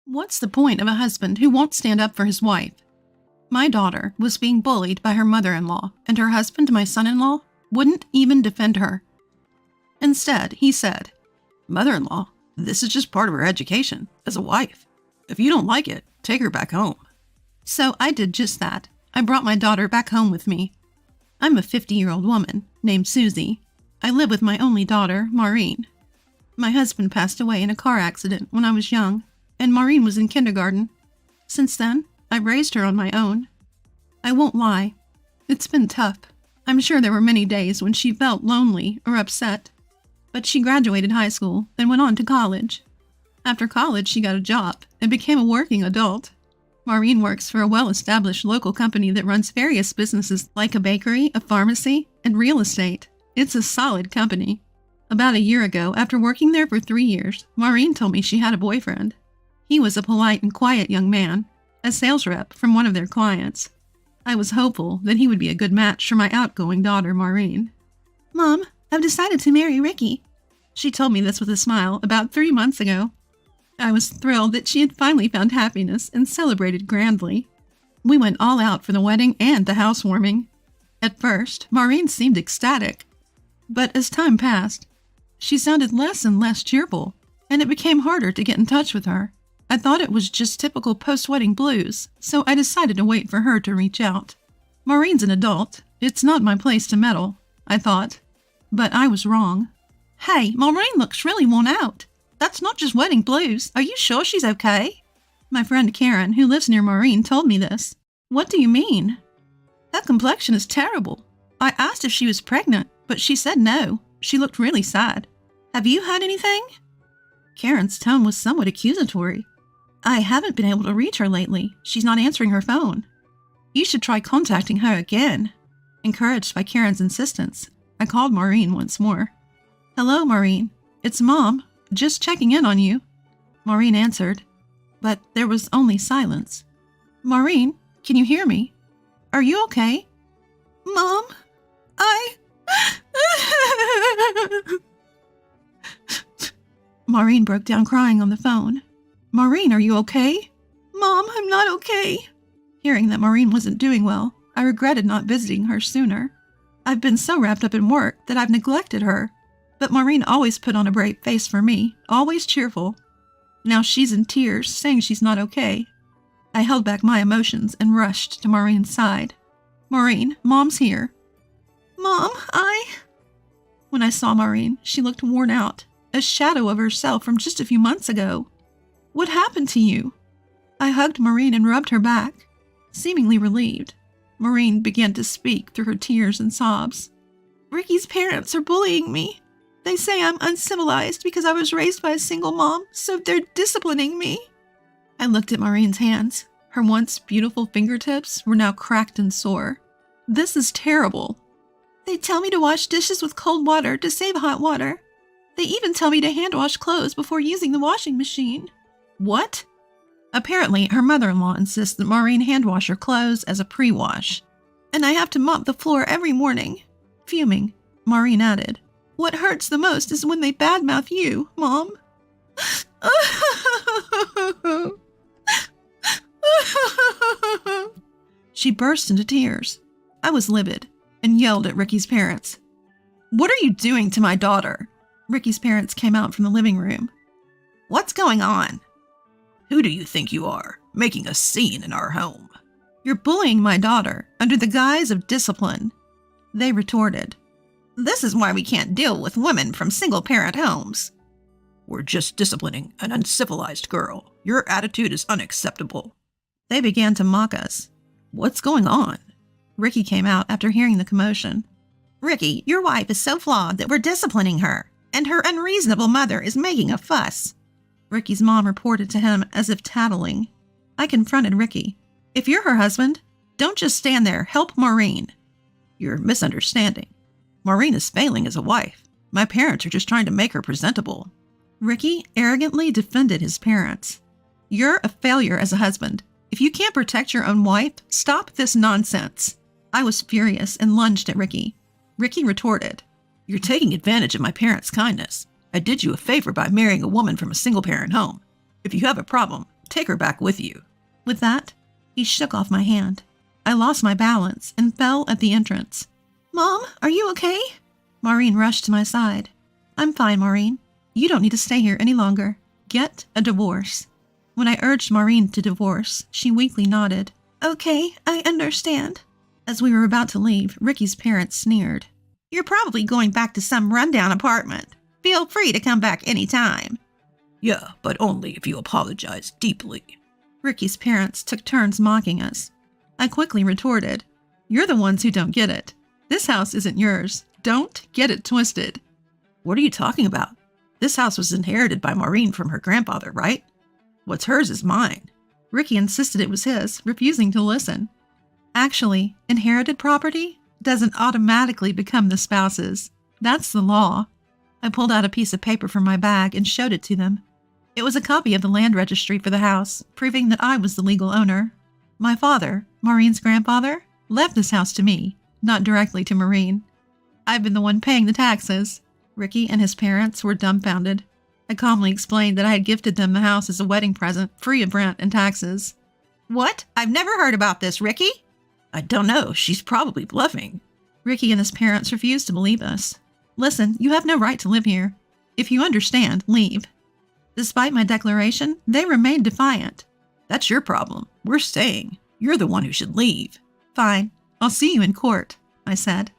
What's the point of a husband who won't stand up for his wife? My daughter was being bullied by her mother-in-law, and her husband, my son-in-law, wouldn't even defend her. Instead, he said, "Mother-in-law, this is just part of her education as a wife. If you don't like it, take her back home." So I did just that. I brought my daughter back home with me. I'm a 50-year-old woman named Susie. I live with my only daughter, Maureen. My husband passed away in a car accident when I was young, and Maureen was in kindergarten. Since then, I've raised her on my own. I won't lie. It's been tough. I'm sure there were many days when she felt lonely or upset. But she graduated high school, then went on to college. After college, she got a job and became a working adult. Maureen works for a well-established local company that runs various businesses like a bakery, a pharmacy, and real estate. It's a solid company. About a year ago, after working there for 3 years, Maureen told me she had a boyfriend. He was a polite and quiet young man, a sales rep from one of their clients. I was hopeful that he would be a good match for my outgoing daughter, Maureen. "Mom, I've decided to marry Ricky." She told me this with a smile about 3 months ago. I was thrilled that she had finally found happiness and celebrated grandly. We went all out for the wedding and the housewarming. At first, Maureen seemed ecstatic. But as time passed, she sounded less and less cheerful, and it became harder to get in touch with her. I thought it was just typical post-wedding blues, so I decided to wait for her to reach out. Maureen's an adult. It's not my place to meddle, I thought. But I was wrong. "Hey, Maureen looks really worn out. That's not just wedding blues. Are you sure she's okay?" My friend Karen, who lives near Maureen, told me this. "What do you mean?" "That complexion is terrible. I asked if she was pregnant, but she said no. She looked really sad. Have you heard anything?" Karen's tone was somewhat accusatory. "I haven't been able to reach her lately. She's not answering her phone." "You should try contacting her again." Encouraged by Karen's insistence, I called Maureen once more. "Hello, Maureen. It's Mom. Just checking in on you." Maureen answered, but there was only silence. "Maureen, can you hear me? Are you okay?" "Mom, Maureen broke down crying on the phone. "Maureen, are you okay?" "Mom, I'm not okay." Hearing that Maureen wasn't doing well, I regretted not visiting her sooner. I've been so wrapped up in work that I've neglected her. But Maureen always put on a brave face for me, always cheerful. Now she's in tears, saying she's not okay. I held back my emotions and rushed to Maureen's side. "Maureen, Mom's here." "Mom, When I saw Maureen, she looked worn out, a shadow of herself from just a few months ago. "What happened to you?" I hugged Maureen and rubbed her back. Seemingly relieved, Maureen began to speak through her tears and sobs. "Ricky's parents are bullying me. They say I'm uncivilized because I was raised by a single mom, so they're disciplining me." I looked at Maureen's hands. Her once beautiful fingertips were now cracked and sore. "This is terrible." "They tell me to wash dishes with cold water to save hot water. They even tell me to hand wash clothes before using the washing machine." "What?" Apparently, her mother-in-law insists that Maureen hand wash her clothes as a pre-wash. "And I have to mop the floor every morning." Fuming, Maureen added, "What hurts the most is when they badmouth you, Mom." She burst into tears. I was livid and yelled at Ricky's parents. "What are you doing to my daughter?" Ricky's parents came out from the living room. "What's going on?" "Who do you think you are, making a scene in our home?" "You're bullying my daughter under the guise of discipline." They retorted, "This is why we can't deal with women from single-parent homes." "We're just disciplining an uncivilized girl. Your attitude is unacceptable." They began to mock us. "What's going on?" Ricky came out after hearing the commotion. "Ricky, your wife is so flawed that we're disciplining her, and her unreasonable mother is making a fuss." Ricky's mom reported to him as if tattling. I confronted Ricky. "If you're her husband, don't just stand there. Help Maureen." "You're misunderstanding. Maureen is failing as a wife. My parents are just trying to make her presentable." Ricky arrogantly defended his parents. "You're a failure as a husband. If you can't protect your own wife, stop this nonsense." I was furious and lunged at Ricky. Ricky retorted, "You're taking advantage of my parents' kindness. I did you a favor by marrying a woman from a single-parent home. If you have a problem, Take her back with you." With that, he shook off my hand. I lost my balance and fell at the entrance. "Mom, are you okay?" Maureen rushed to my side. "I'm fine, Maureen. You don't need to stay here any longer. Get a divorce." When I urged Maureen to divorce, she weakly nodded. "Okay, I understand." As we were about to leave, Ricky's parents sneered. "You're probably going back to some rundown apartment. Feel free to come back any time." "Yeah, but only if you apologize deeply." Ricky's parents took turns mocking us. I quickly retorted, "You're the ones who don't get it. This house isn't yours. Don't get it twisted." "What are you talking about? This house was inherited by Maureen from her grandfather, right? What's hers is mine." Ricky insisted it was his, refusing to listen. Actually, inherited property doesn't automatically become the spouse's. That's the law. I pulled out a piece of paper from my bag and showed it to them. It was a copy of the land registry for the house, proving that I was the legal owner. My father, Maureen's grandfather, left this house to me, not directly to Maureen. I've been the one paying the taxes. Ricky and his parents were dumbfounded. I calmly explained that I had gifted them the house as a wedding present, free of rent and taxes. "What? I've never heard about this, Ricky." "I don't know. She's probably bluffing." Ricky and his parents refused to believe us. "Listen, you have no right to live here. If you understand, leave." Despite my declaration, they remained defiant. "That's your problem. We're staying. You're the one who should leave." "Fine. I'll see you in court," I said,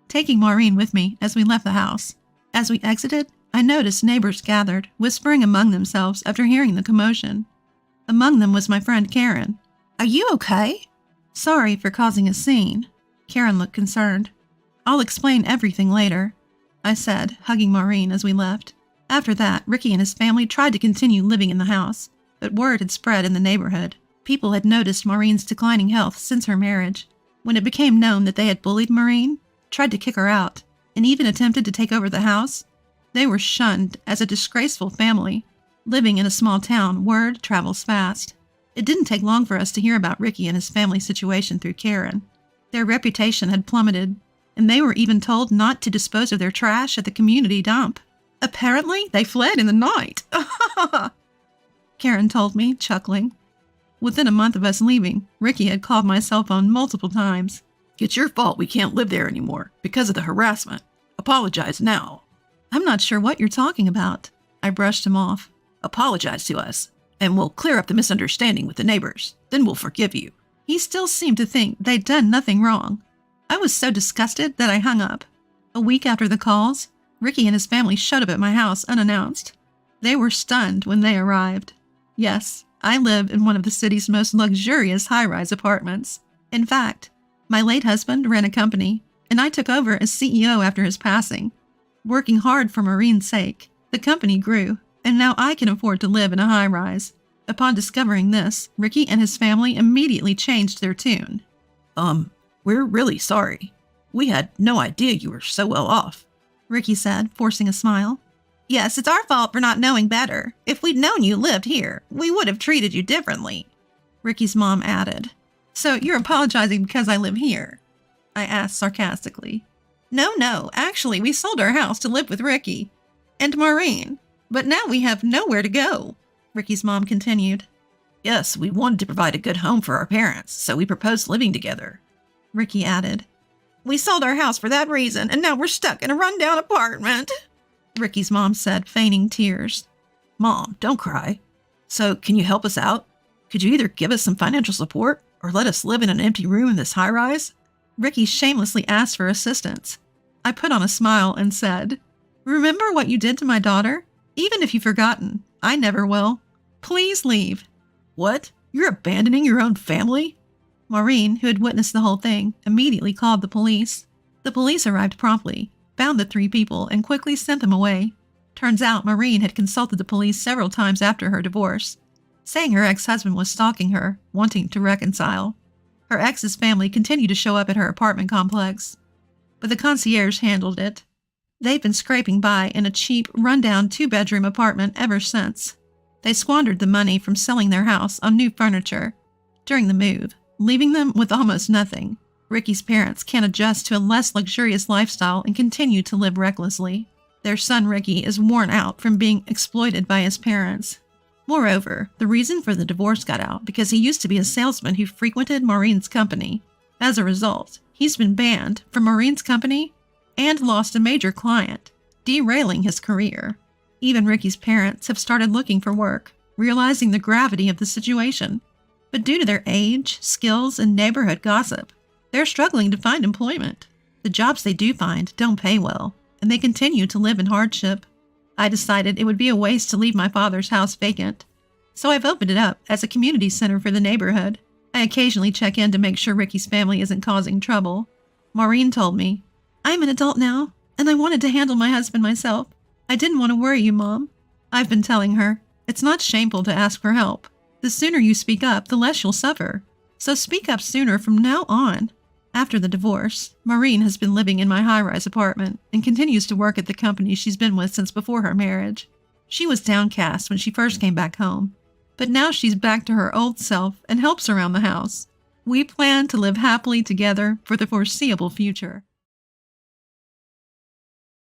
taking Maureen with me as we left the house. As we exited, I noticed neighbors gathered, whispering among themselves after hearing the commotion. Among them was my friend Karen. "Are you okay?" "Sorry for causing a scene." Karen looked concerned. "I'll explain everything later," I said, hugging Maureen as we left. After that, Ricky and his family tried to continue living in the house, but word had spread in the neighborhood. People had noticed Maureen's declining health since her marriage. When it became known that they had bullied Maureen, tried to kick her out, and even attempted to take over the house, they were shunned as a disgraceful family. Living in a small town, word travels fast. It didn't take long for us to hear about Ricky and his family situation through Karen. Their reputation had plummeted, and they were even told not to dispose of their trash at the community dump. Apparently, they fled in the night. Karen told me, chuckling. Within a month of us leaving, Ricky had called my cell phone multiple times. "It's your fault we can't live there anymore because of the harassment. Apologize now." "I'm not sure what you're talking about." I brushed him off. "Apologize to us, and we'll clear up the misunderstanding with the neighbors. Then we'll forgive you." He still seemed to think they'd done nothing wrong. I was so disgusted that I hung up. A week after the calls, Ricky and his family showed up at my house unannounced. They were stunned when they arrived. Yes, I live in one of the city's most luxurious high-rise apartments. In fact, my late husband ran a company, and I took over as CEO after his passing. Working hard for Maureen's sake, the company grew, and now I can afford to live in a high-rise. Upon discovering this, Ricky and his family immediately changed their tune. We're really sorry. We had no idea you were so well off," Ricky said, forcing a smile. "Yes, it's our fault for not knowing better. If we'd known you lived here, we would have treated you differently," Ricky's mom added. "So you're apologizing because I live here?" I asked sarcastically. No, actually, we sold our house to live with Ricky and Maureen, but now we have nowhere to go," Ricky's mom continued. "Yes, we wanted to provide a good home for our parents, so we proposed living together," Ricky added. "We sold our house for that reason, and now we're stuck in a rundown apartment," Ricky's mom said, feigning tears. "Mom, don't cry. So, can you help us out? Could you either give us some financial support or let us live in an empty room in this high-rise?" Ricky shamelessly asked for assistance. I put on a smile and said, "Remember what you did to my daughter? Even if you've forgotten, I never will. Please leave." "What? You're abandoning your own family?" Maureen, who had witnessed the whole thing, immediately called the police. The police arrived promptly, found the 3 people, and quickly sent them away. Turns out Maureen had consulted the police several times after her divorce, saying her ex-husband was stalking her, wanting to reconcile. Her ex's family continued to show up at her apartment complex, but the concierge handled it. They've been scraping by in a cheap, rundown 2-bedroom apartment ever since. They squandered the money from selling their house on new furniture during the move, leaving them with almost nothing. Ricky's parents can't adjust to a less luxurious lifestyle and continue to live recklessly. Their son Ricky is worn out from being exploited by his parents. Moreover, the reason for the divorce got out because he used to be a salesman who frequented Maureen's company. As a result, he's been banned from Maureen's company and lost a major client, derailing his career. Even Ricky's parents have started looking for work, realizing the gravity of the situation. But due to their age, skills, and neighborhood gossip, they're struggling to find employment. The jobs they do find don't pay well, and they continue to live in hardship. I decided it would be a waste to leave my father's house vacant, so I've opened it up as a community center for the neighborhood. I occasionally check in to make sure Ricky's family isn't causing trouble. Maureen told me, "I'm an adult now, and I wanted to handle my husband myself. I didn't want to worry you, Mom." I've been telling her, it's not shameful to ask for help. The sooner you speak up, the less you'll suffer. So speak up sooner from now on. After the divorce, Maureen has been living in my high-rise apartment and continues to work at the company she's been with since before her marriage. She was downcast when she first came back home, but now she's back to her old self and helps around the house. We plan to live happily together for the foreseeable future.